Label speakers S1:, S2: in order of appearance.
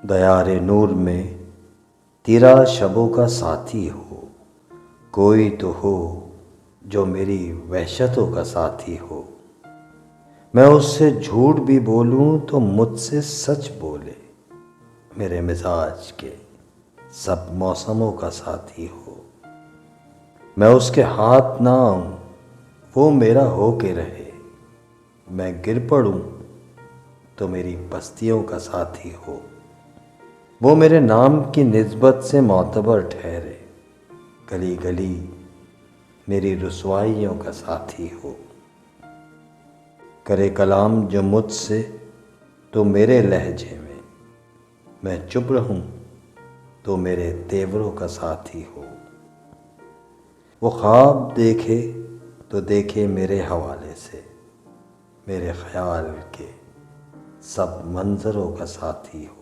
S1: دیار نور میں تیرا شبوں کا ساتھی ہو، کوئی تو ہو جو میری وحشتوں کا ساتھی ہو۔ میں اس سے جھوٹ بھی بولوں تو مجھ سے سچ بولے، میرے مزاج کے سب موسموں کا ساتھی ہو۔ میں اس کے ہاتھ نہ آؤں، وہ میرا ہو کے رہے، میں گر پڑوں تو میری پستیوں کا ساتھی ہو۔ وہ میرے نام کی نسبت سے معتبر ٹھہرے، گلی گلی میری رسوائیوں کا ساتھی ہو۔ کرے کلام جو مجھ سے تو میرے لہجے میں چپ رہوں تو میرے تیوروں کا ساتھی ہو۔ وہ خواب دیکھے تو دیکھے میرے حوالے سے، میرے خیال کے سب منظروں کا ساتھی ہو۔